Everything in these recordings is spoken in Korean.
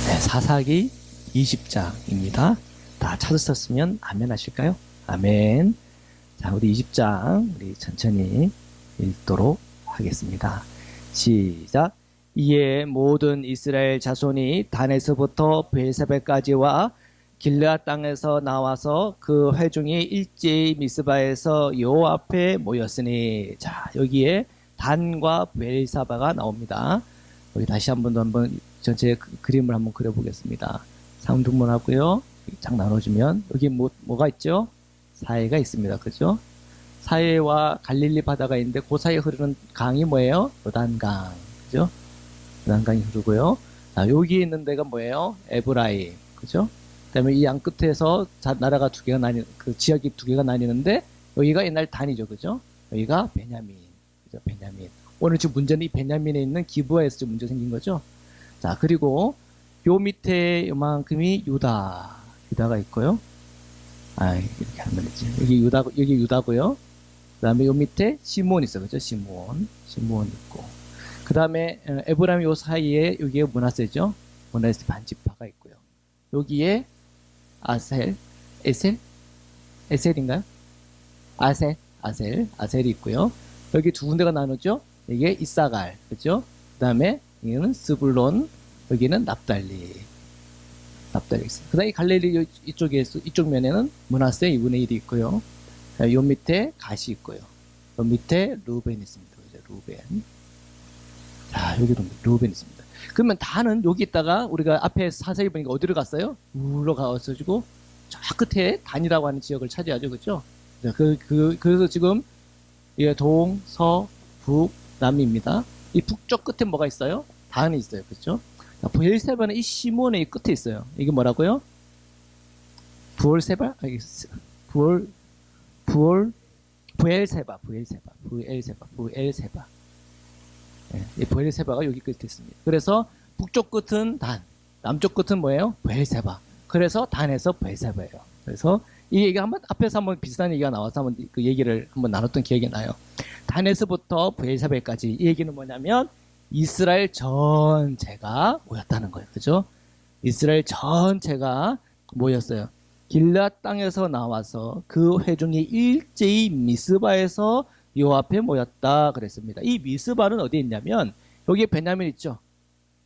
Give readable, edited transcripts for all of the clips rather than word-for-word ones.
네, 사사기 20장입니다. 다 찾으셨으면 아멘 하실까요? 아멘. 자, 우리 20장 우리 천천히 읽도록 하겠습니다. 시작. 이에 모든 이스라엘 자손이 단에서부터 베르사베까지와 길르앗 땅에서 나와서 그 회중이 일제히 미스바에서 여호와 앞에 모였으니, 자, 여기에 단과 베르사바가 나옵니다. 여기 다시 한번 전체 그림을 한번 그려보겠습니다. 상중문하고요. 쫙 나눠주면 여기 뭐가 있죠? 사해가 있습니다. 그죠? 사해와 갈릴리 바다가 있는데 그 사이에 흐르는 강이 뭐예요? 요단강. 그죠? 요단강이 흐르고요. 자, 여기 있는 데가 뭐예요? 에브라임. 그죠? 그 다음에 이 양 끝에서 나라가 두 개가 그 지역이 두 개가 나뉘는데 여기가 옛날 단이죠. 그죠? 여기가 베냐민. 그죠? 베냐민. 오늘 지금 문제는 이 베냐민에 있는 기브아에서 지금 문제 생긴 거죠. 자, 그리고 요 밑에 요만큼이 유다가 있고요. 이렇게 하면 되지. 여기 유다고요. 그 다음에 요 밑에 시므온 있어요. 그죠? 시므온 있고. 그 다음에 에브라임 요 사이에 여기에 므낫세죠. 므낫세 반지파가 있고요. 여기에 에셀인가요? 아셀이 있고요. 여기 두 군데가 나누죠. 이게 이사갈, 그죠? 그 다음에 여기는 스불론, 여기는 납달리 있어요. 그 다음에 갈릴리 이쪽 면에는 므낫세 2분의 1이 있고요. 요 밑에 갓이 있고요. 요 밑에 루벤이 있습니다. 그죠? 루벤. 자, 여기도 루벤 있습니다. 그러면 다는 여기 있다가 우리가 앞에 자세히 보니까 어디로 갔어요? 우로 가가지고 저 끝에 단이라고 하는 지역을 차지하죠. 그죠? 그래서 지금 이게 동, 서, 북, 남입니다. 이 북쪽 끝에 뭐가 있어요? 단이 있어요. 그죠? 부엘세바는 이 시몬의 이 끝에 있어요. 이게 뭐라고요? 부엘세바. 네, 이 부엘세바가 여기 끝에 있습니다. 그래서 북쪽 끝은 단, 남쪽 끝은 뭐예요? 부엘세바. 그래서 단에서 부엘세바예요. 그래서 이 얘기가 앞에서 한번 비슷한 얘기가 나와서 한번 그 얘기를 한번 나눴던 기억이 나요. 단에서부터 부엘세바까지 이 얘기는 뭐냐면 이스라엘 전체가 모였다는 거예요. 그죠? 이스라엘 전체가 모였어요. 길르앗 땅에서 나와서 그 회중이 일제히 미스바에서 요 앞에 모였다 그랬습니다. 이 미스바는 어디에 있냐면 여기에 베냐민 있죠.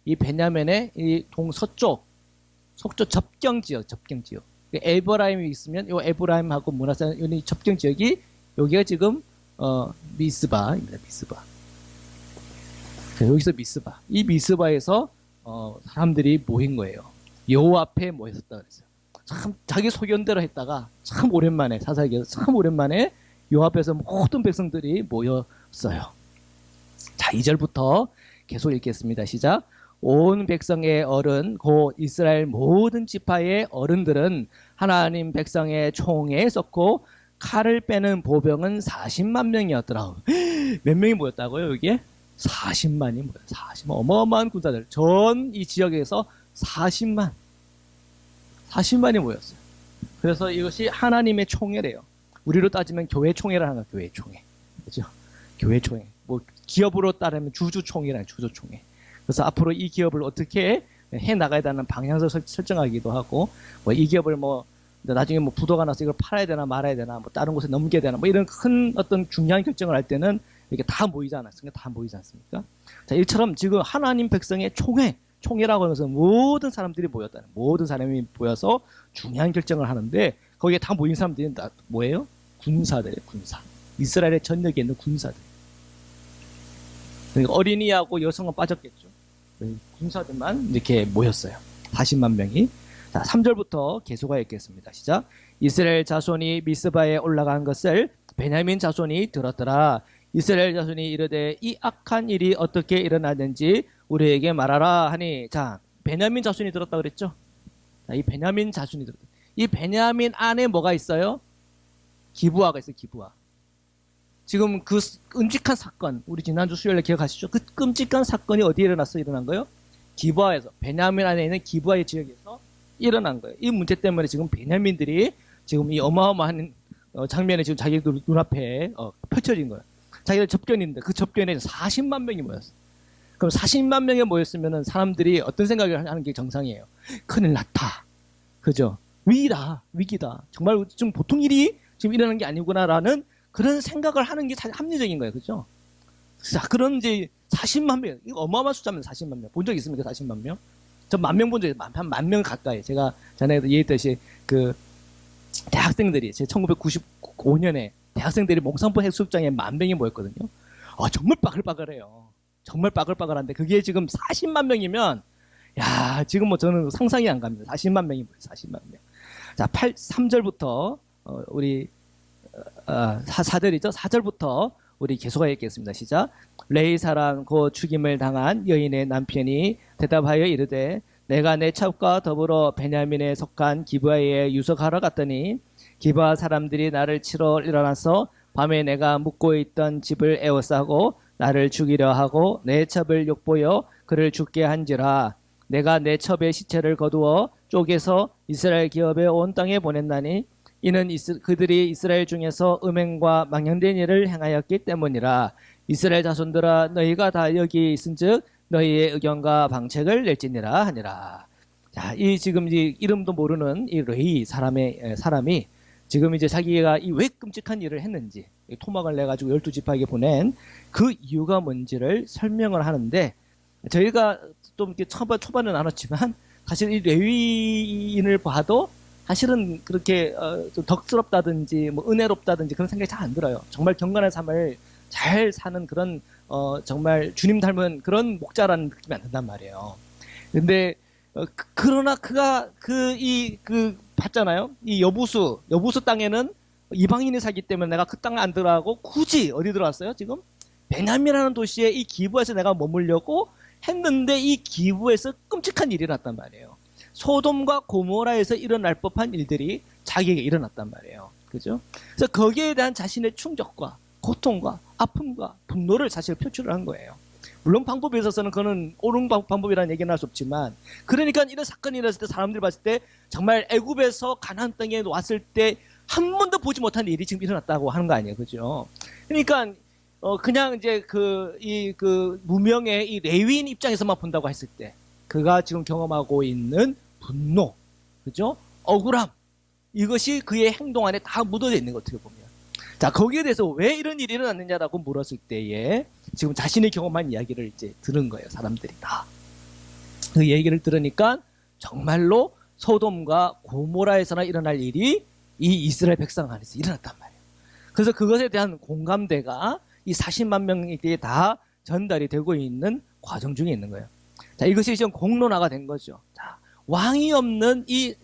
이 베냐민의 이 동서쪽 접경 지역. 에브라임이 있으면 요 에브라임하고 므낫세 이 접경 지역이 여기가 지금 미스바입니다. 미스바. 자, 여기서 미스바. 이 미스바에서 사람들이 모인 거예요. 여호와 앞에 모였었다 그랬어요. 참 자기 소견대로 했다가 참 오랜만에 사사기에서 참 오랜만에 요 앞에서 모든 백성들이 모였어요. 자, 2절부터 계속 읽겠습니다. 시작. 온 백성의 어른 곧 이스라엘 모든 지파의 어른들은 하나님 백성의 총에 섰고 칼을 빼는 보병은 40만 명이었더라. 몇 명이 모였다고요? 여기에? 40만이 모여요. 40만. 어마어마한 군사들. 전 이 지역에서 40만이 모였어요. 그래서 이것이 하나님의 총회래요. 우리로 따지면 교회 총회를 하는 거예요. 교회 총회. 그죠? 교회 총회. 뭐 기업으로 따르면 주주총회라는 주주총회. 그래서 앞으로 이 기업을 어떻게 해 나가야 되는 방향을 설정하기도 하고, 뭐 이 기업을 나중에 부도가 나서 이걸 팔아야 되나 말아야 되나, 다른 곳에 넘겨야 되나, 이런 큰 어떤 중요한 결정을 할 때는 이렇게 다 모이지 않았습니까? 다 모이지 않습니까? 자, 이처럼 지금 하나님 백성의 총회라고 하면서 모든 사람들이 모여서 중요한 결정을 하는데, 거기에 다 모인 사람들이 뭐예요? 군사들이에요, 군사. 이스라엘의 전역에 있는 군사들. 그러니까 어린이하고 여성은 빠졌겠죠. 군사들만 이렇게 모였어요. 40만 명이. 자, 3절부터 계속하여 읽겠습니다. 시작. 이스라엘 자손이 미스바에 올라간 것을 베냐민 자손이 들었더라. 이스라엘 자손이 이르되 이 악한 일이 어떻게 일어났는지 우리에게 말하라 하니, 자, 베냐민 자손이 들었다 그랬죠? 자, 이 베냐민 자손이 들었다. 이 베냐민 안에 뭐가 있어요? 기브아가 있어요. 기브아. 지금 그 끔찍한 사건, 우리 지난주 수요일에 기억하시죠? 그 끔찍한 사건이 어디에 일어난 거예요? 기브아에서, 베냐민 안에 있는 기브아의 지역에서 일어난 거예요. 이 문제 때문에 지금 베냐민들이 지금 이 어마어마한 장면이 지금 자기들 눈앞에 펼쳐진 거예요. 자기들 접견인데 그 접견에 40만 명이 모였어요. 그럼 40만 명이 모였으면은 사람들이 어떤 생각을 하는 게 정상이에요? 큰일 났다. 그죠? 위기다. 정말 좀 보통 일이 지금 일어나는 게 아니구나라는 그런 생각을 하는 게 사실 합리적인 거예요. 그죠? 자, 그런 이제 40만 명, 이거 어마어마한 숫자입니다. 40만 명. 본 적 있습니까? 40만 명? 전 10,000명 본 적이 한 10,000명 가까이. 제가 전에도 얘기했듯이 그 대학생들이 제 1995년에 대학생들이 몽산포 해수욕장에 10,000명이 모였거든요. 정말 빠글빠글해요. 정말 빠글빠글한데 그게 지금 40만 명이면 야, 지금 뭐 저는 상상이 안 갑니다. 40만 명이 뭐예요? 40만 명. 자, 3절부터 우리 4절이죠. 4절부터 우리 계속하여 읽겠습니다. 시작. 레위 사람 곧 죽임을 당한 여인의 남편이 대답하여 이르되 내가 내 첩과 더불어 베냐민에 속한 기브아에 유석하러 갔더니 기브아 사람들이 나를 치러 일어나서 밤에 내가 묵고 있던 집을 에워싸고 나를 죽이려 하고 내 첩을 욕보여 그를 죽게 한지라. 내가 내 첩의 시체를 거두어 쪼개서 이스라엘 기업의 온 땅에 보냈나니 이는 그들이 이스라엘 중에서 음행과 망령된 일을 행하였기 때문이라. 이스라엘 자손들아 너희가 다 여기 있은즉 너희의 의견과 방책을 낼지니라 하니라. 자, 이 지금 이름도 모르는 이 레위 사람이 지금 이제 자기가 이 왜 끔찍한 일을 했는지 토막을 내 가지고 12지파에게 보낸 그 이유가 뭔지를 설명을 하는데, 저희가 좀 이렇게 초반에 나눴지만 사실 이 레위인을 봐도 사실은 그렇게 좀 덕스럽다든지 뭐 은혜롭다든지 그런 생각이 잘 안 들어요. 정말 경건한 삶을 잘 사는 그런 정말 주님 닮은 그런 목자라는 느낌이 안 든단 말이에요. 근데 그러나 그가 봤잖아요. 이 여부수 땅에는 이방인이 살기 때문에 내가 그 땅에 안 들어가고 굳이 어디 들어왔어요? 지금 베냐민이라는 도시에 이 기브에서 내가 머물려고 했는데 이 기브에서 끔찍한 일이 났단 말이에요. 소돔과 고모라에서 일어날 법한 일들이 자기에게 일어났단 말이에요. 그죠? 그래서 거기에 대한 자신의 충격과 고통과 아픔과 분노를 사실 표출을 한 거예요. 물론 방법에 있어서는 그거는 옳은 방법이라는 얘기는 할 수 없지만, 그러니까 이런 사건이 일어났을 때 사람들이 봤을 때 정말 애굽에서 가나안 땅에 왔을 때 한 번도 보지 못한 일이 지금 일어났다고 하는 거 아니에요. 그죠? 그러니까 그냥 이제 그 무명의 이 레위인 입장에서만 본다고 했을 때 그가 지금 경험하고 있는 분노, 그죠? 억울함, 이것이 그의 행동 안에 다 묻어져 있는 것 어떻게 보면. 자, 거기에 대해서 왜 이런 일이 일어났느냐라고 물었을 때에 지금 자신이 경험한 이야기를 이제 들은 거예요. 사람들이 다. 그 얘기를 들으니까 정말로 소돔과 고모라에서나 일어날 일이 이 이스라엘 백성 안에서 일어났단 말이에요. 그래서 그것에 대한 공감대가 이 40만 명에게 다 전달이 되고 있는 과정 중에 있는 거예요. 자, 이것이 지금 공론화가 된 거죠. 자, 왕이 없는 이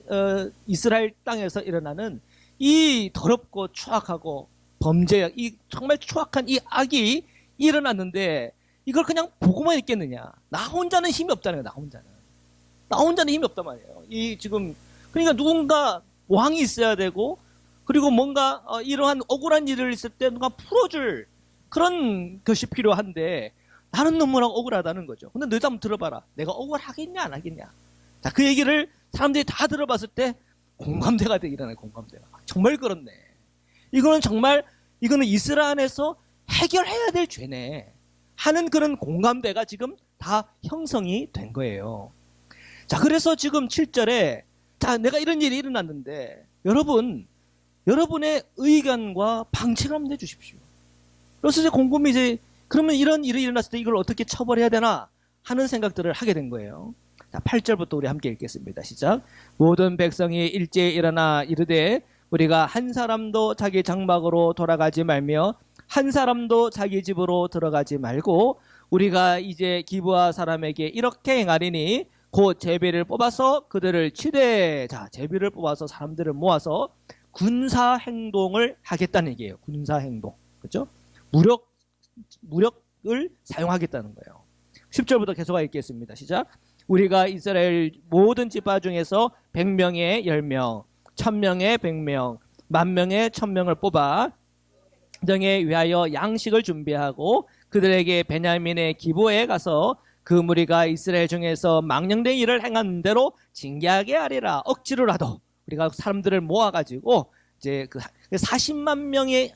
이스라엘 땅에서 일어나는 이 더럽고 추악하고 범죄, 이 정말 추악한 이 악이 일어났는데 이걸 그냥 보고만 있겠느냐? 나 혼자는 힘이 없다는 거예요. 나 혼자는 힘이 없단 말이에요. 이 지금 그러니까 누군가 왕이 있어야 되고, 그리고 뭔가 이러한 억울한 일을 있을 때 누가 풀어줄 그런 것이 필요한데 나는 너무나 억울하다는 거죠. 근데 너희도 한번 들어봐라. 내가 억울하겠냐 안 하겠냐. 자, 그 얘기를 사람들이 다 들어봤을 때 공감대가 일어나요. 공감대가. 정말 그렇네. 이거는 이스라엘 안에서 해결해야 될 죄네 하는 그런 공감대가 지금 다 형성이 된 거예요. 자, 그래서 지금 7절에 자, 내가 이런 일이 일어났는데 여러분의 의견과 방책을 한번 내주십시오. 그래서 이제 곰곰이 그러면 이런 일이 일어났을 때 이걸 어떻게 처벌해야 되나 하는 생각들을 하게 된 거예요. 자, 8절부터 우리 함께 읽겠습니다. 시작. 모든 백성이 일제히 일어나 이르되 우리가 한 사람도 자기 장막으로 돌아가지 말며 한 사람도 자기 집으로 들어가지 말고 우리가 이제 기브아 사람에게 이렇게 행하리니 곧 제비를 뽑아서 그들을 치되. 자, 제비를 뽑아서 사람들을 모아서 군사 행동을 하겠다는 얘기예요. 군사 행동. 그렇죠? 무력을 사용하겠다는 거예요. 10절부터 계속 읽겠습니다. 시작. 우리가 이스라엘 모든 지파 중에서 100명에 10명, 1000명에 100명, 10,000명에 1000명을 뽑아 정에 위하여 양식을 준비하고 그들에게 베냐민의 기브아에 가서 그 무리가 이스라엘 중에서 망령된 일을 행한 대로 징계하게 하리라. 억지로라도 우리가 사람들을 모아가지고 이제 그 40만 명의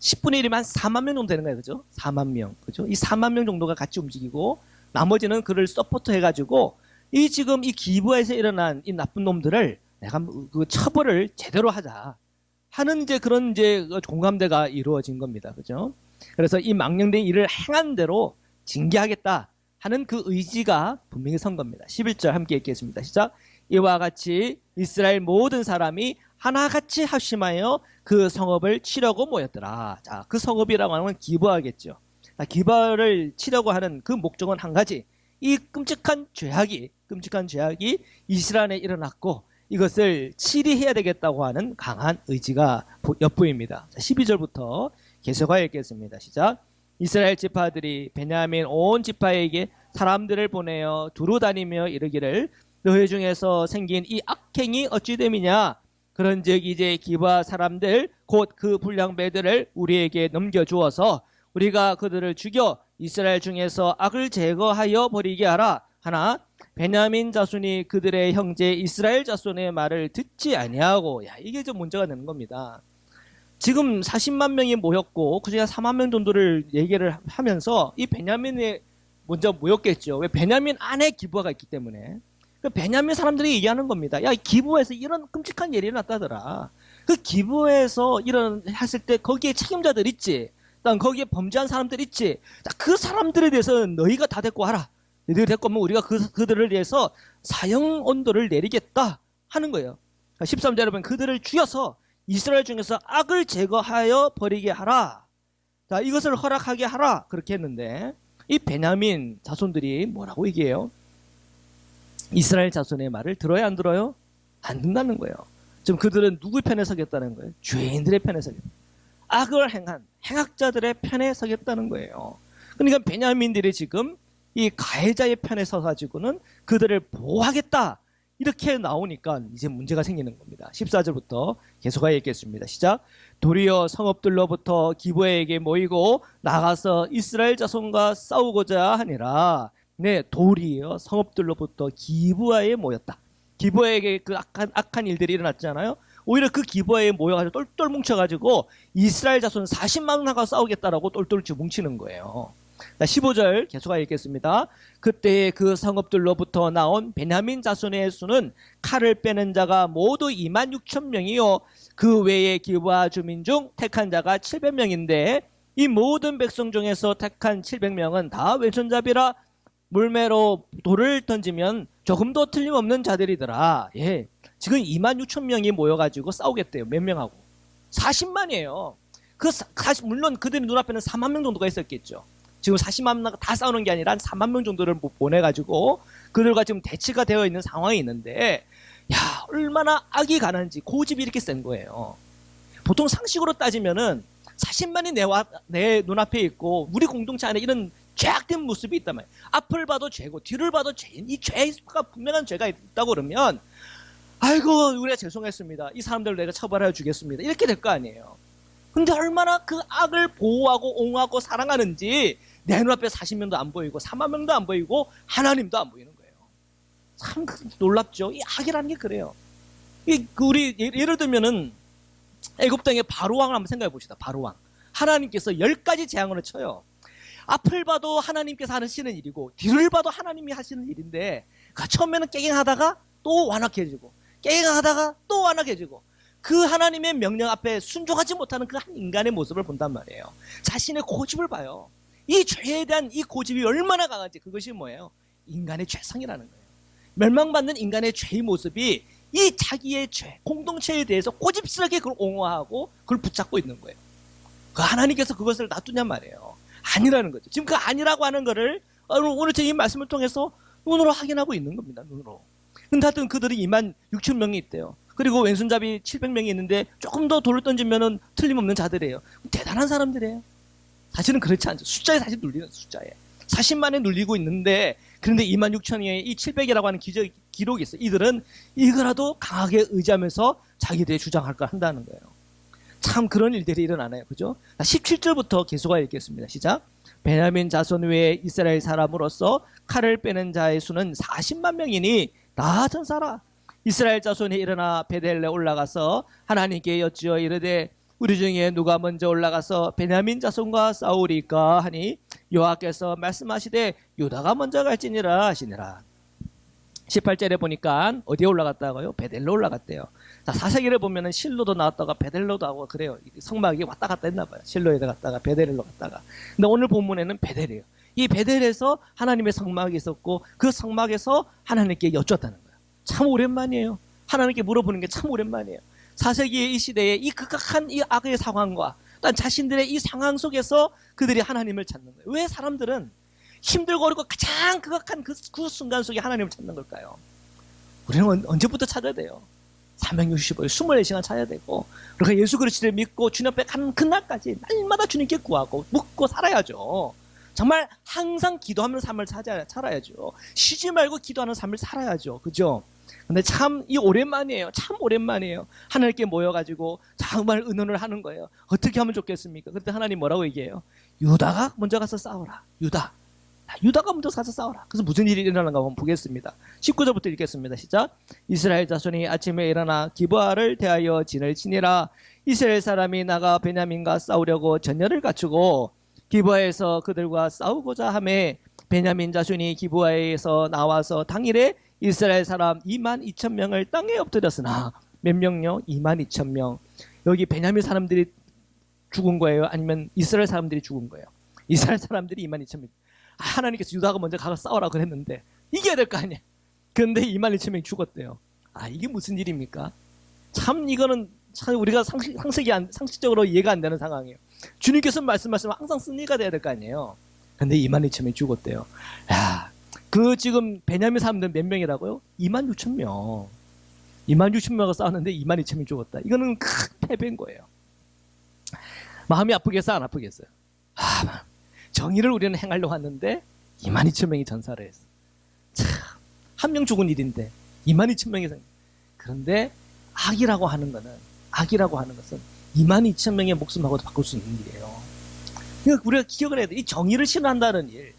10분의 1이면 한 4만 명 정도 되는 거예요. 그죠? 4만 명. 그죠? 이 4만 명 정도가 같이 움직이고 나머지는 그를 서포트 해가지고 이 지금 이 기부에서 일어난 이 나쁜 놈들을 내가 그 처벌을 제대로 하자 하는 이제 그런 이제 공감대가 이루어진 겁니다. 그죠? 그래서 이 망령된 일을 행한 대로 징계하겠다 하는 그 의지가 분명히 선 겁니다. 11절 함께 읽겠습니다. 시작. 이와 같이 이스라엘 모든 사람이 하나같이 합심하여 그 성읍을 치려고 모였더라. 자, 그 성읍이라고 하는 건 기부하겠죠. 기부를 치려고 하는 그 목적은 한 가지. 이 끔찍한 죄악이 이스라엘에 일어났고 이것을 치리해야 되겠다고 하는 강한 의지가 엿보입니다. 12절부터 계속하여 읽겠습니다. 시작. 이스라엘 지파들이 베냐민 온 지파에게 사람들을 보내어 두루 다니며 이르기를 너희 중에서 생긴 이 악행이 어찌 됨이냐. 그런즉 이제 기브아 사람들 곧 그 불량배들을 우리에게 넘겨주어서 우리가 그들을 죽여 이스라엘 중에서 악을 제거하여 버리게 하라 하나 베냐민 자손이 그들의 형제 이스라엘 자손의 말을 듣지 아니하고. 야, 이게 좀 문제가 되는 겁니다. 지금 40만 명이 모였고 그중에 4만 명 정도를 얘기를 하면서 이 베냐민에 먼저 모였겠죠. 왜? 베냐민 안에 기브아가 있기 때문에. 그 베냐민 사람들이 얘기하는 겁니다. 야, 이 기브아에서 이런 끔찍한 일이 났다더라. 그 기브아에서 이런 했을 때 거기에 책임자들 있지. 일단 거기에 범죄한 사람들 있지. 자, 그 사람들에 대해서는 너희가 다 데리고 와라. 너희가 데리고 오면 우리가 그들을 위해서 사형 언도를 내리겠다 하는 거예요. 13절 여러분, 그들을 죽여서 이스라엘 중에서 악을 제거하여 버리게 하라. 자, 이것을 허락하게 하라. 그렇게 했는데 이 베냐민 자손들이 뭐라고 얘기해요? 이스라엘 자손의 말을 들어요, 안 들어요? 안 듣는다는 거예요. 지금 그들은 누구 편에 서겠다는 거예요? 죄인들의 편에 서겠다. 악을 행한 행악자들의 편에 서겠다는 거예요. 그러니까 베냐민들이 지금 이 가해자의 편에 서가지고는 그들을 보호하겠다 이렇게 나오니까 이제 문제가 생기는 겁니다. 14절부터 계속하여 읽겠습니다. 시작. 도리어 성읍들로부터 기브아에게 모이고 나가서 이스라엘 자손과 싸우고자 하니라. 네, 도리어 성읍들로부터 기브아에 모였다. 기브아에게 그 악한 일들이 일어났잖아요. 오히려 그 기브아에 모여가지고 똘똘 뭉쳐가지고 이스라엘 자손 40만 명하고 싸우겠다라고 똘똘 뭉치는 거예요. 15절 계속하여 읽겠습니다. 그때 그 성읍들로부터 나온 베냐민 자손의 수는 칼을 빼는 자가 모두 2만 6천 명이요 그 외에 기브아 주민 중 택한 자가 700명인데 이 모든 백성 중에서 택한 700명은 다 왼손잡이라 물매로 돌을 던지면 조금도 틀림없는 자들이더라. 예, 지금 2만 6천 명이 모여가지고 싸우겠대요. 몇 명하고? 40만이에요. 물론 그들의 눈앞에는 4만 명 정도가 있었겠죠. 지금 40만 명 다 싸우는 게 아니라 한 4만 명 정도를 보내가지고 그들과 지금 대치가 되어 있는 상황이 있는데, 야, 얼마나 악이 가는지 고집이 이렇게 센 거예요. 보통 상식으로 따지면은 40만이 내 눈앞에 있고 우리 공동체 안에 이런 죄악된 모습이 있단 말이에요. 앞을 봐도 죄고 뒤를 봐도 죄인, 이 죄가 분명한 죄가 있다고 그러면 아이고 우리가 죄송했습니다. 이 사람들을 내가 처벌해 주겠습니다. 이렇게 될 거 아니에요. 근데 얼마나 그 악을 보호하고 옹호하고 사랑하는지 내 눈앞에 40명도 안 보이고 4만 명도 안 보이고 하나님도 안 보이는 거예요. 참 놀랍죠. 이 악이라는 게 그래요. 우리 예를 들면은 애굽 땅의 바로왕을 한번 생각해 봅시다. 바로왕. 하나님께서 10가지 재앙을 쳐요. 앞을 봐도 하나님께서 하시는 일이고 뒤를 봐도 하나님이 하시는 일인데 처음에는 깨갱하다가 또 완악해지고 깨갱하다가 또 완악해지고 그 하나님의 명령 앞에 순종하지 못하는 그 한 인간의 모습을 본단 말이에요. 자신의 고집을 봐요. 이 죄에 대한 이 고집이 얼마나 강한지 그것이 뭐예요? 인간의 죄성이라는 거예요. 멸망받는 인간의 죄의 모습이 이 자기의 죄, 공동체에 대해서 고집스럽게 그걸 옹호하고 그걸 붙잡고 있는 거예요. 그 하나님께서 그것을 놔두냔 말이에요. 아니라는 거죠. 지금 그 아니라고 하는 거를 오늘 제 이 말씀을 통해서 눈으로 확인하고 있는 겁니다. 눈으로. 근데 하여튼 그들이 2만 6천 명이 있대요. 그리고 왼손잡이 700명이 있는데 조금 더 돌을 던지면 틀림없는 자들이에요. 대단한 사람들이에요. 사실은 그렇지 않죠. 숫자에 사실 눌리는 숫자에. 40만에 눌리고 있는데 그런데 2만 6천에 이 700이라고 하는 기록이 있어요. 이들은 이거라도 강하게 의지하면서 자기들의 주장할 걸 한다는 거예요. 참 그런 일들이 일어나네요. 그죠? 17절부터 계속하여 읽겠습니다. 시작. 베냐민 자손 외에 이스라엘 사람으로서 칼을 빼는 자의 수는 40만 명이니 다 전사라. 이스라엘 자손이 일어나 베델레 올라가서 하나님께 여쭈어 이르되 우리 중에 누가 먼저 올라가서 베냐민 자손과 싸우리까 하니 여호와께서 말씀하시되 유다가 먼저 갈지니라 하시니라. 18절에 보니까 어디에 올라갔다고요? 베델로 올라갔대요. 자, 사세기를 보면은 실로도 나왔다가 베델로도 하고 그래요. 성막이 왔다 갔다 했나 봐요. 실로에 갔다가 베델로 갔다가. 근데 오늘 본문에는 베델이에요. 이 베델에서 하나님의 성막이 있었고 그 성막에서 하나님께 여쭈었다는 거예요. 참 오랜만이에요. 하나님께 물어보는 게 참 오랜만이에요. 사세기의 이 시대에 이 극악한 이 악의 상황과 또 자신들의 이 상황 속에서 그들이 하나님을 찾는 거예요. 왜 사람들은 힘들고 어렵고 가장 극악한 그 순간 속에 하나님을 찾는 걸까요? 우리는 언제부터 찾아야 돼요? 365일 24시간 찾아야 되고, 그러니까 예수 그리스도를 믿고 주님 앞에 가는 그날까지 날마다 주님께 구하고 묻고 살아야죠. 정말 항상 기도하는 삶을 살아야죠. 쉬지 말고 기도하는 삶을 살아야죠. 그죠? 근데 참 이 오랜만이에요. 참 오랜만이에요. 하나님께 모여가지고 정말 의논을 하는 거예요. 어떻게 하면 좋겠습니까? 그때 하나님 뭐라고 얘기해요? 유다가 먼저 가서 싸워라. 유다가 먼저 가서 싸워라. 그래서 무슨 일이 일어나는가 한번 보겠습니다. 19절부터 읽겠습니다. 시작. 이스라엘 자손이 아침에 일어나 기브아를 대하여 진을 치니라. 이스라엘 사람이 나가 베냐민과 싸우려고 전열을 갖추고 기브아에서 그들과 싸우고자 하매 베냐민 자손이 기브아에서 나와서 당일에 이스라엘 사람 22,000명을 땅에 엎드렸으나 몇 명요? 22,000명. 여기 베냐민 사람들이 죽은 거예요? 아니면 이스라엘 사람들이 죽은 거예요? 이스라엘 사람들이 22,000명. 하나님께서 유다가 먼저 가서 싸우라 그랬는데 이겨야 될 거 아니야. 그런데 22,000명이 죽었대요. 이게 무슨 일입니까? 참 이거는 참 우리가 상식적으로 이해가 안 되는 상황이에요. 주님께서 말씀하시면 항상 승리가 돼야 될 거 아니에요. 근데 22,000명이 죽었대요. 그 지금 베냐민 사람들 몇 명이라고요? 26,000명. 26,000명과 싸웠는데 22,000명이 죽었다. 이거는 큰 패배인 거예요. 마음이 아프겠어요? 안 아프겠어요? 정의를 우리는 행하려고 하는데 22,000명이 전사를 했어. 참, 한 명 죽은 일인데 22,000명이 그런데 악이라고 하는 것은 22,000명의 목숨하고도 바꿀 수 있는 일이에요. 그러니까 우리가 기억을 해야 돼. 이 정의를 실현한다는 일,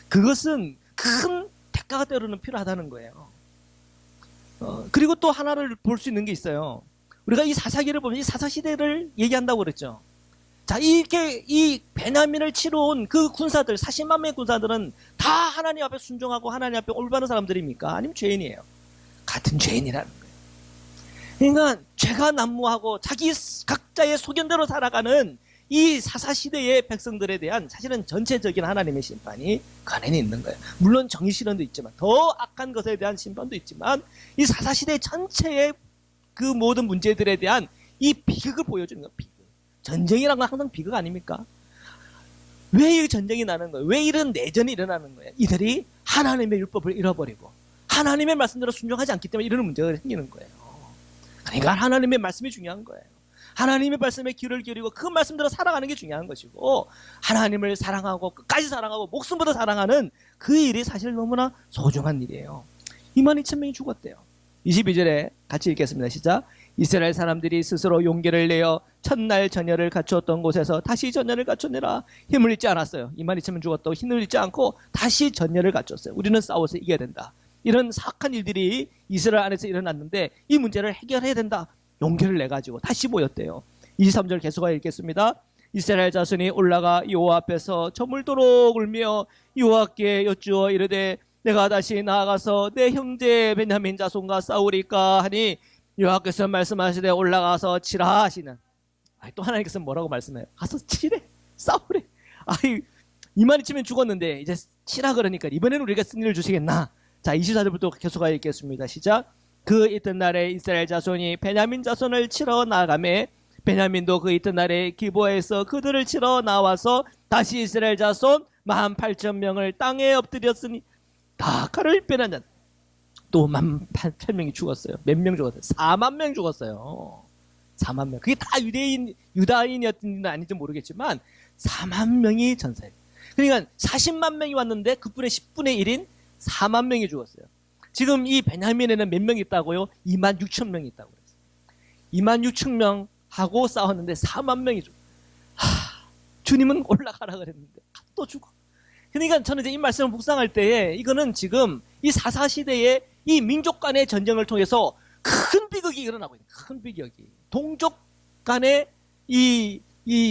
그것은 큰 대가가 때로는 필요하다는 거예요. 그리고 또 하나를 볼 수 있는 게 있어요. 우리가 이 사사기를 보면 이 사사시대를 얘기한다고 그랬죠. 자, 이렇게 이 베냐민을 치러 온 그 군사들, 40만 명의 군사들은 다 하나님 앞에 순종하고 하나님 앞에 올바른 사람들입니까? 아니면 죄인이에요? 같은 죄인이라는 거예요. 그러니까 죄가 난무하고 자기 각자의 소견대로 살아가는 이 사사시대의 백성들에 대한 사실은 전체적인 하나님의 심판이 그 안에 있는 거예요. 물론 정의 실현도 있지만 더 악한 것에 대한 심판도 있지만 이 사사시대 전체의 그 모든 문제들에 대한 이 비극을 보여주는 거예요. 비극. 전쟁이란 건 항상 비극 아닙니까? 왜 이 전쟁이 나는 거예요? 왜 이런 내전이 일어나는 거예요? 이들이 하나님의 율법을 잃어버리고 하나님의 말씀대로 순종하지 않기 때문에 이런 문제가 생기는 거예요. 그러니까 하나님의 말씀이 중요한 거예요. 하나님의 말씀에 귀를 기울이고 그 말씀대로 살아가는 게 중요한 것이고, 하나님을 사랑하고 끝까지 사랑하고 목숨보다 사랑하는 그 일이 사실 너무나 소중한 일이에요. 22,000명이 죽었대요. 22절에 같이 읽겠습니다. 시작. 이스라엘 사람들이 스스로 용기를 내어 첫날 전열을 갖추었던 곳에서 다시 전열을 갖추느라 힘을 잃지 않았어요. 22,000명 죽었다고 힘을 잃지 않고 다시 전열을 갖췄어요. 우리는 싸워서 이겨야 된다. 이런 사악한 일들이 이스라엘 안에서 일어났는데 이 문제를 해결해야 된다. 용기를 내가지고 다시 모였대요. 23절 계속 읽겠습니다. 이스라엘 자손이 올라가 여호와 앞에서 저물도록 울며 여호와께 여쭈어 이르되 내가 다시 나아가서 내 형제 베냐민 자손과 싸우리까 하니 여호와께서 말씀하시되 올라가서 치라 하시는. 또 하나님께서 뭐라고 말씀해요? 가서 치래, 싸우래. 22,000명 죽었는데 이제 치라 그러니까 이번에는 우리가 승리를 주시겠나? 자, 24절부터 계속하여 읽겠습니다. 시작. 그 이튿날에 이스라엘 자손이 베냐민 자손을 치러 나가매 베냐민도 그 이튿날에 기브아에서 그들을 치러 나와서 다시 이스라엘 자손 18,000명을 땅에 엎드렸으니 다 칼을 빼는 자 또 18,000명이 죽었어요. 몇 명 죽었어요? 4만 명 죽었어요. 4만 명. 그게 다 유다인이었는지는 아닌지 모르겠지만 4만 명이 전사예요. 그러니까 40만 명이 왔는데 그분의 10분의 1인 4만 명이 죽었어요. 지금 이 베냐민에는 몇 명 있다고요? 26,000명이 있다고 그랬어요. 26,000명하고 싸웠는데 4만 명이 죽어. 주님은 올라가라 그랬는데 또 죽어. 그러니까 저는 이제 이 말씀을 묵상할 때에 이거는 지금 이 사사시대의 이 민족 간의 전쟁을 통해서 큰 비극이 일어나고 있는 큰 비극이. 동족 간의 이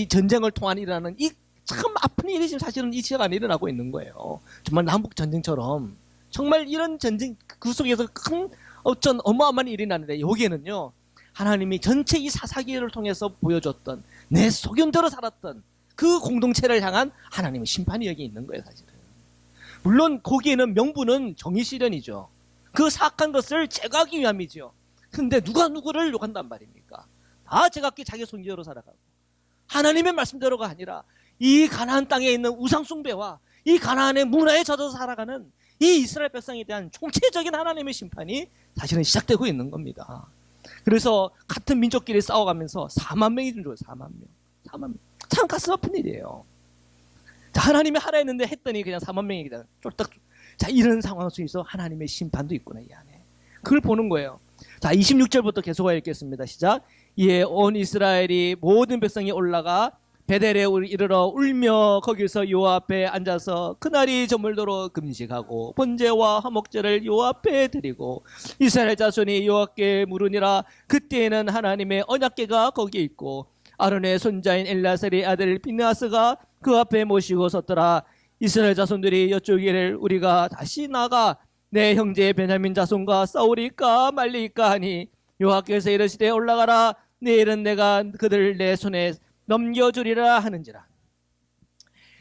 전쟁을 통한 일어나는 이 참 아픈 일이 지금 사실은 이 지역 안에 일어나고 있는 거예요. 정말 남북 전쟁처럼 정말 이런 전쟁 그 속에서 큰 어떤 어마어마한 일이 나는데 여기에는요 하나님이 전체 이 사사기를 통해서 보여줬던 내 소견대로 살았던 그 공동체를 향한 하나님의 심판이 여기 있는 거예요. 사실은 물론 거기에는 명분은 정의 실현이죠. 그 사악한 것을 제거하기 위함이죠. 근데 누가 누구를 욕한단 말입니까? 다 제각기 자기 손기대로 살아가고 하나님의 말씀대로가 아니라 이 가나안 땅에 있는 우상 숭배와 이 가나안의 문화에 젖어서 살아가는 이 이스라엘 백성에 대한 총체적인 하나님의 심판이 사실은 시작되고 있는 겁니다. 그래서 같은 민족끼리 싸워가면서 4만 명이 죽어요. 4만 명. 4만 명. 참 가슴 아픈 일이에요. 자, 하나님이 하라 했는데 했더니 그냥 4만 명이 그냥 쫄딱. 자, 이런 상황 속에서 하나님의 심판도 있구나, 이 안에. 그걸 보는 거예요. 자, 26절부터 계속 읽겠습니다. 시작. 이에 온 이스라엘이 모든 백성이 올라가 베델에 이르러 울며 거기서 여호와 앞에 앉아서 그날이 저물도록 금식하고 번제와 화목제를 여호와 앞에 드리고 이스라엘 자손이 여호와께 물으니라. 그때에는 하나님의 언약궤가 거기에 있고 아론의 손자인 엘라살의 아들 비느하스가 그 앞에 모시고 섰더라. 이스라엘 자손들이 여쭈기를 우리가 다시 나가 내 형제 베냐민 자손과 싸우리까 말리까 하니 여호와께서 이르시되 올라가라. 내일은 내가 그들을 내 손에 넘겨주리라 하는지라.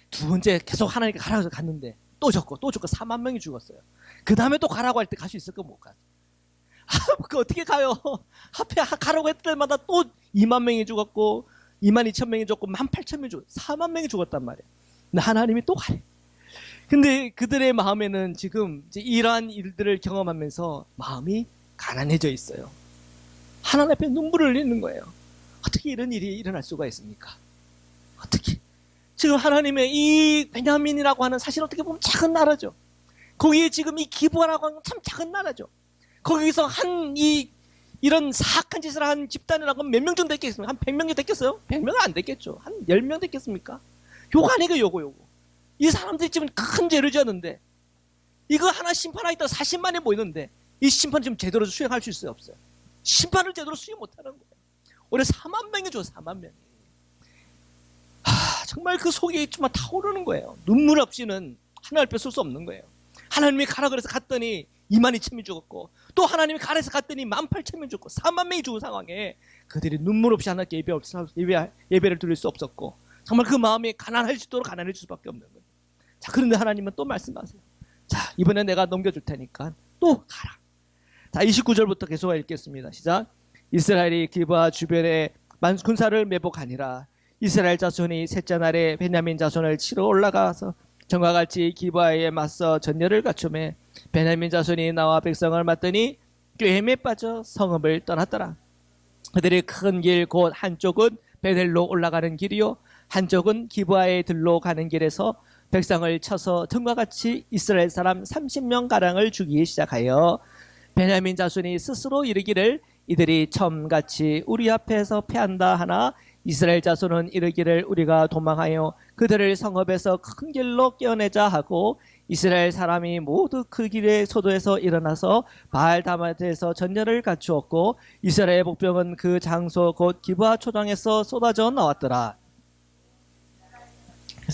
두 번째 계속 하나님께 가라고 갔는데 또 졌고 4만 명이 죽었어요. 그 다음에 또 가라고 할 때 갈 수 있을까? 못 가죠. 그 어떻게 가요? 앞에 가라고 했을 때마다 또 2만 명이 죽었고 2만 2천 명이 죽었고 1만 8천 명이 죽었고 4만 명이 죽었단 말이에요. 근데 하나님이 또 가래. 근데 그들의 마음에는 지금 이러한 일들을 경험하면서 마음이 가난해져 있어요. 하나님 앞에 눈물을 흘리는 거예요. 어떻게 이런 일이 일어날 수가 있습니까? 어떻게? 지금 하나님의 이 베냐민이라고 하는 사실 어떻게 보면 작은 나라죠. 거기에 지금 이 기브라고 하는 참 작은 나라죠. 거기서 이런 사악한 짓을 한 집단이라고 몇 명 정도 됐겠습니까? 한 100명이 됐겠어요? 100명은 안 됐겠죠. 한 10명 됐겠습니까? 요거 아니고 요거. 이 사람들이 지금 큰 죄를 지었는데 이거 하나 심판하겠다 40만이 모이는데 이 심판 지금 제대로 수행할 수 있어요? 없어요? 심판을 제대로 수행 못하는 거예요. 올해 4만 명이 줘. 4만 명이. 정말 그 속이 정말 타오르는 거예요. 눈물 없이는 하나님 앞에 설 수 없는 거예요. 하나님이 가라 그래서 갔더니 2만 2천 명이 죽었고 또 하나님이 가라 해서 갔더니 1만 8천 명이 죽고 4만 명이 죽은 상황에 그들이 눈물 없이 하나님께 예배를 드릴 수 없었고 정말 그 마음이 가난해지도록 가난해질 수밖에 없는 거예요. 자, 그런데 하나님은 또 말씀하세요. 자, 이번에 내가 넘겨줄 테니까 또 가라. 자, 29절부터 계속 읽겠습니다. 시작. 이스라엘이 기브아 주변에 군사를 매복하니라. 이스라엘 자손이 셋째 날에 베냐민 자손을 치러 올라가서 전과 같이 기브아에 맞서 전열을 갖추매 베냐민 자손이 나와 백성을 맞더니 꾀임에 빠져 성읍을 떠났더라. 그들의 큰 길 곧 한쪽은 베델로 올라가는 길이요 한쪽은 기브아에 들로 가는 길에서 백성을 쳐서 전과 같이 이스라엘 사람 30명 가량을 죽이기 시작하여 베냐민 자손이 스스로 이르기를 이들이 처음같이 우리 앞에서 패한다 하나 이스라엘 자손은 이르기를 우리가 도망하여 그들을 성읍에서 큰 길로 깨어내자 하고 이스라엘 사람이 모두 그 길의 소도에서 일어나서 바알다맛에서 전열을 갖추었고 이스라엘 복병은 그 장소 곧 기브아 초장에서 쏟아져 나왔더라.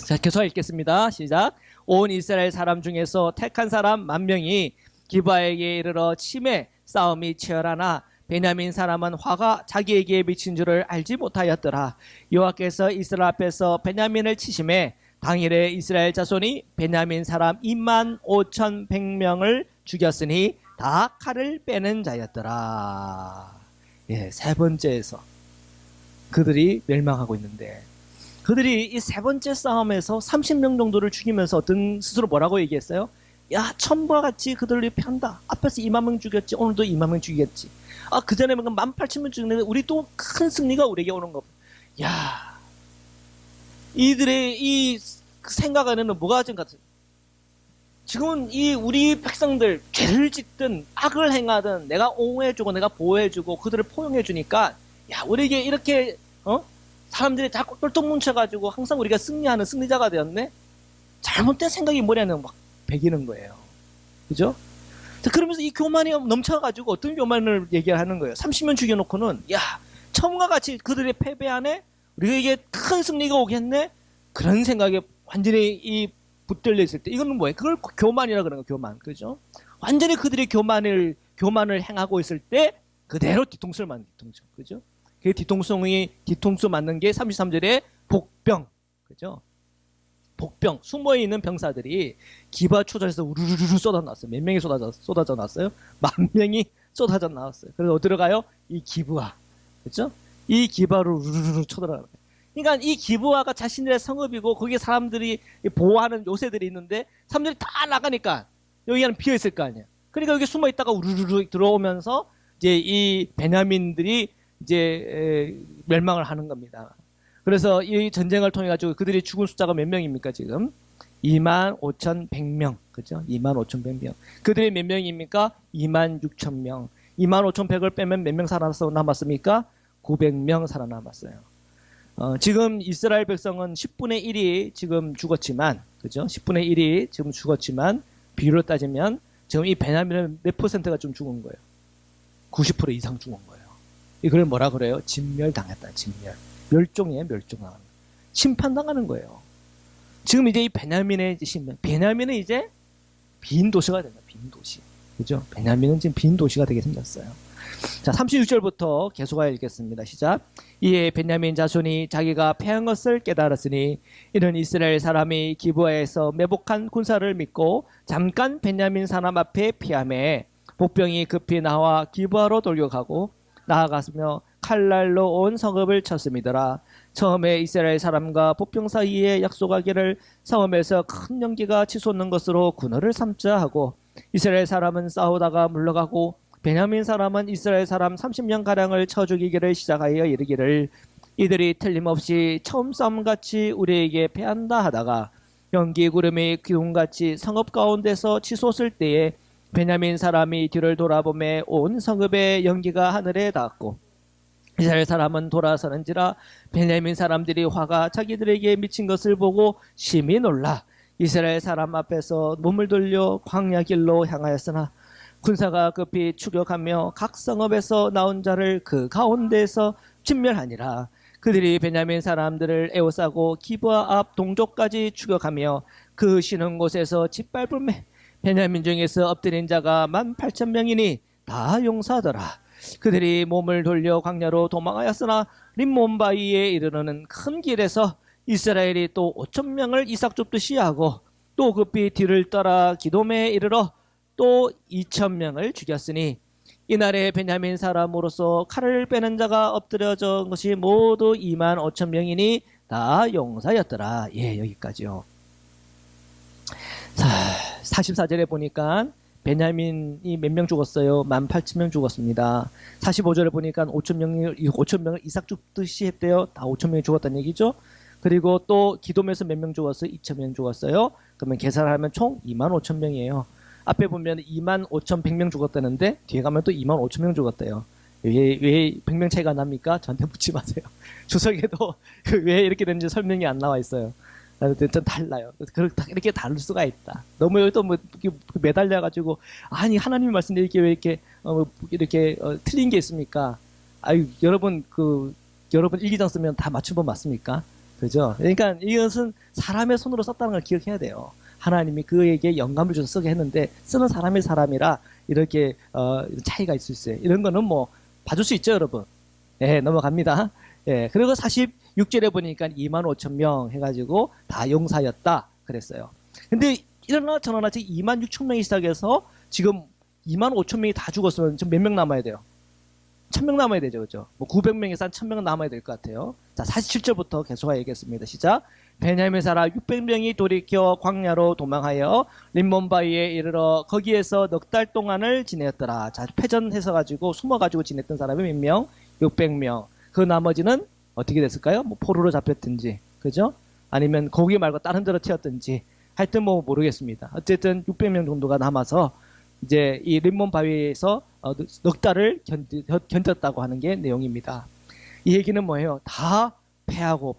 자, 계속 읽겠습니다. 시작. 온 이스라엘 사람 중에서 택한 사람 10,000명이 기브아에게 이르러 치매 싸움이 치열하나 베냐민 사람은 화가 자기에게 미친 줄을 알지 못하였더라. 여호와께서 이스라엘 앞에서 베냐민을 치심에 당일에 이스라엘 자손이 베냐민 사람 25,100명을 죽였으니 다 칼을 빼는 자였더라. 예, 세 번째에서 그들이 멸망하고 있는데 그들이 이 세 번째 싸움에서 30명 정도를 죽이면서 어떤 스스로 뭐라고 얘기했어요? 야, 처음과 같이 그들을 편다. 앞에서 2만 명 죽였지. 오늘도 2만 명 죽이겠지. 아, 그 전에 18,000명 죽였는데 우리 또 큰 승리가 우리에게 오는 거. 야, 이들의 이 생각 안에는 뭐가 좀 같아요? 지금은 이 우리 백성들 죄를 짓든 악을 행하든 내가 옹호해주고 내가 보호해주고 그들을 포용해주니까 야, 우리에게 이렇게 사람들이 자꾸 똘똘 뭉쳐가지고 항상 우리가 승리하는 승리자가 되었네. 잘못된 생각이 머리에는 막 배기는 거예요. 그죠? 그러면서 이 교만이 넘쳐가지고 어떤 교만을 얘기하는 거예요. 30명 죽여놓고는 야, 처음과 같이 그들의 패배 안에 우리가 이게 큰 승리가 오겠네? 그런 생각에 완전히 이 붙들려 있을 때, 이거는 뭐예요? 그걸 교만이라 그러는 거예요, 교만. 그죠? 완전히 그들이 교만을 행하고 있을 때, 그대로 뒤통수를 맞는 뒤통수. 그죠? 그 뒤통수 맞는 게 33절에 복병. 그죠? 복병. 숨어있는 병사들이 기바 초절에서 우르르르 쏟아놨어요. 몇 명이 쏟아져 나왔어요? 10,000명이 쏟아져 나왔어요. 그래서 어디로 가요? 이 기브아. 그죠? 이 기바로 우르르르 쳐들어가는 거예요. 그러니까 이 기브아가 자신들의 성읍이고 거기에 사람들이 보호하는 요새들이 있는데 사람들이 다 나가니까 여기는 비어 있을 거 아니에요. 그러니까 여기 숨어 있다가 우르르르 들어오면서 이제 이 베냐민들이 이제 멸망을 하는 겁니다. 그래서 이 전쟁을 통해 가지고 그들이 죽은 숫자가 몇 명입니까 지금? 25,100명. 그죠? 25,100명. 그들이 몇 명입니까? 26,000명. 25,100을 빼면 몇 명 살아남았습니까? 900명 살아남았어요. 지금 이스라엘 백성은 10분의 1이 지금 죽었지만, 그죠? 10분의 1이 지금 죽었지만, 비율로 따지면 지금 이 베냐민은 몇 퍼센트가 좀 죽은 거예요? 90% 이상 죽은 거예요. 이걸 뭐라 그래요? 진멸당했다, 진멸. 멸종이에요, 멸종당하는. 심판당하는 거예요. 지금 이제 이 베냐민의 심판, 베냐민은 이제 빈 도시가 된다, 빈 도시. 그죠? 베냐민은 지금 빈 도시가 되게 생겼어요. 자, 36절부터 계속하여 읽겠습니다. 시작. 이에 베냐민 자손이 자기가 패한 것을 깨달았으니 이는 이스라엘 사람이 기브아에서 매복한 군사를 믿고 잠깐 베냐민 사람 앞에 피하매 복병이 급히 나와 기브아로 돌격하고 나아갔으며 칼날로 온 성읍을 쳤음이더라. 처음에 이스라엘 사람과 복병 사이에 약속하기를 성읍에서 큰 연기가 치솟는 것으로 군어를 삼자 하고 이스라엘 사람은 싸우다가 물러가고 베냐민 사람은 이스라엘 사람 30명가량을 쳐 죽이기를 시작하여 이르기를 이들이 틀림없이 처음 싸움같이 우리에게 패한다 하다가 연기 구름이 기둥같이 성읍 가운데서 치솟을 때에 베냐민 사람이 뒤를 돌아보매 온 성읍의 연기가 하늘에 닿았고 이스라엘 사람은 돌아서는지라 베냐민 사람들이 화가 자기들에게 미친 것을 보고 심히 놀라 이스라엘 사람 앞에서 몸을 돌려 광야 길로 향하였으나 군사가 급히 추격하며 각 성읍에서 나온 자를 그 가운데에서 진멸하니라. 그들이 베냐민 사람들을 에워싸고 기브아 앞 동족까지 추격하며 그 쉬는 곳에서 짓밟음에 베냐민 중에서 엎드린 자가 18,000명이니 다 용사더라. 그들이 몸을 돌려 광야로 도망하였으나 림몬 바위에 이르르는 큰 길에서 이스라엘이 또 5,000명을 이삭 줍듯이 하고 또 급히 뒤를 따라 기돔에 이르러 또 2,000명을 죽였으니 이날에 베냐민 사람으로서 칼을 빼는 자가 엎드려져 것이 모두 25,000명이니 다 용사였더라. 예, 여기까지요. 자, 44절에 보니까 베냐민이 몇 명 죽었어요? 18,000명 죽었습니다. 45절에 보니까 5,000명을 이삭 줍듯이 했대요. 다 5,000명이 죽었다는 얘기죠. 그리고 또 기돔에서 몇 명 죽었어요? 2,000명 죽었어요. 그러면 계산을 하면 총 25,000명이에요. 앞에 보면 25,100명 죽었다는데 뒤에 가면 또 25,000명 죽었대요. 왜 100명 차이가 납니까? 저한테 묻지 마세요. 주석에도 왜 이렇게 되는지 설명이 안 나와 있어요. 좀 달라요. 이렇게 다를 수가 있다. 너무 여기 또 뭐 매달려가지고 아니 하나님의 말씀인데 이렇게 왜 이렇게 틀린 게 있습니까? 아유 여러분 여러분 일기장 쓰면 다 맞춤법 맞습니까? 그죠? 그러니까 이것은 사람의 손으로 썼다는 걸 기억해야 돼요. 하나님이 그에게 영감을 줘서 쓰게 했는데 쓰는 사람이라 이렇게 차이가 있을 수 있어요. 이런 거는 뭐 봐줄 수 있죠, 여러분. 예, 넘어갑니다. 예, 그리고 46절에 보니까 25,000명 해가지고 다 용사였다 그랬어요. 근데 이러나 저러나 지금 26,000명이 시작해서 지금 25,000명이 다 죽었으면 지금 몇 명 남아야 돼요? 1,000명 남아야 되죠, 그죠? 뭐 900명에서 한 1,000명 남아야 될 것 같아요. 자, 47절부터 계속하겠습니다. 시작. 베냐민 사람 600명이 돌이켜 광야로 도망하여 림몬바위에 이르러 거기에서 넉 달 동안을 지냈더라. 자, 패전해서 가지고 숨어가지고 지냈던 사람이 몇 명? 600명. 그 나머지는 어떻게 됐을까요? 뭐 포로로 잡혔든지, 그죠? 아니면 거기 말고 다른 데로 튀었든지, 하여튼 뭐 모르겠습니다. 어쨌든 600명 정도가 남아서 이제 이 림몬 바위에서 넉 달을 견뎠다고 하는 게 내용입니다. 이 얘기는 뭐예요? 다 패하고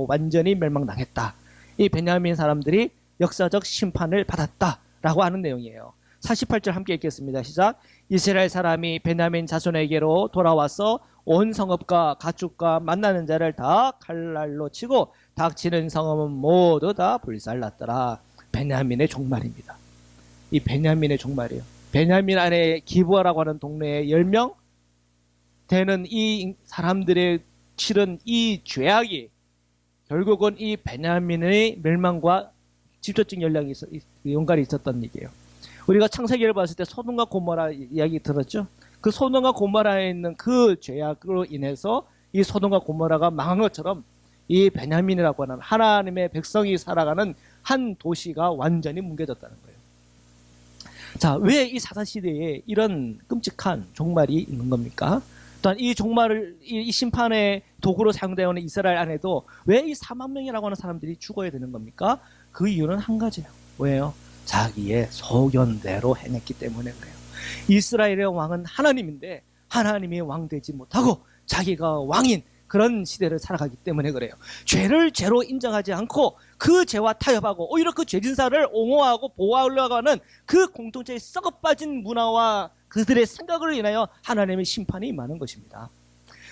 완전히 멸망당했다. 이 베냐민 사람들이 역사적 심판을 받았다라고 하는 내용이에요. 48절 함께 읽겠습니다. 시작. 이스라엘 사람이 베냐민 자손에게로 돌아와서 온 성읍과 가축과 만나는 자를 다 칼날로 치고 닥치는 성읍은 모두 다 불살랐더라. 베냐민의 종말입니다. 이 베냐민의 종말이에요. 베냐민 안에 기브아라고 하는 동네에 10명 되는 이 사람들의 치른 이 죄악이 결국은 이 베냐민의 멸망과 직접적 연관이 있었던 얘기예요. 우리가 창세기를 봤을 때 소돔과 고모라 이야기 들었죠? 그 소돔과 고모라에 있는 그 죄악으로 인해서 이 소돔과 고모라가 망한 것처럼 이 베냐민이라고 하는 하나님의 백성이 살아가는 한 도시가 완전히 뭉개졌다는 거예요. 자, 왜 이 사사시대에 이런 끔찍한 종말이 있는 겁니까? 또한 이 종말을, 이 심판의 도구로 사용되어 오는 이스라엘 안에도 왜 이 4만 명이라고 하는 사람들이 죽어야 되는 겁니까? 그 이유는 한 가지예요. 뭐예요? 자기의 소견대로 해냈기 때문에 그래요. 이스라엘의 왕은 하나님인데 하나님이 왕 되지 못하고 자기가 왕인 그런 시대를 살아가기 때문에 그래요. 죄를 죄로 인정하지 않고 그 죄와 타협하고 오히려 그 죄진사를 옹호하고 보호하려고 하는 그 공동체에 썩어빠진 문화와 그들의 생각으로 인하여 하나님의 심판이 임하는 것입니다.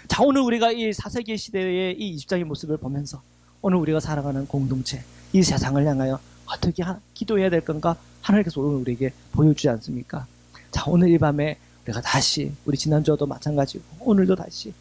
자, 오늘 우리가 이 4세기 시대의 이 20장의 모습을 보면서 오늘 우리가 살아가는 공동체, 이 세상을 향하여 어떻게 기도해야 될 건가 하나님께서 오늘 우리에게 보여주지 않습니까? 자, 오늘 이 밤에 우리가 다시 우리 지난주와도 마찬가지고 오늘도 다시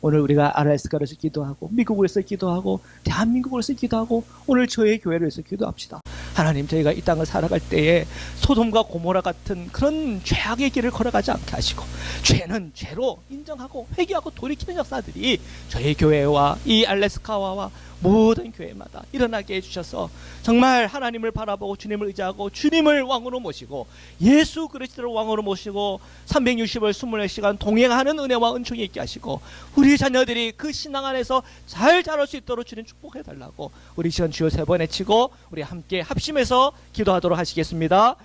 오늘 우리가 알래스카에서 기도하고 미국에서 기도하고 대한민국에서 기도하고 오늘 저희 교회를 위해서 기도합시다. 하나님, 저희가 이 땅을 살아갈 때에 소돔과 고모라 같은 그런 죄악의 길을 걸어가지 않게 하시고 죄는 죄로 인정하고 회개하고 돌이키는 역사들이 저희 교회와 이 알래스카와 모든 교회마다 일어나게 해주셔서 정말 하나님을 바라보고 주님을 의지하고 주님을 왕으로 모시고 예수 그리스도를 왕으로 모시고 360일 24시간 동행하는 은혜와 은총이 있게 하시고 우리 자녀들이 그 신앙 안에서 잘 자랄 수 있도록 주님 축복해 달라고 우리 시간 주여 3번 외치고 우리 함께 합심해서 기도하도록 하시겠습니다.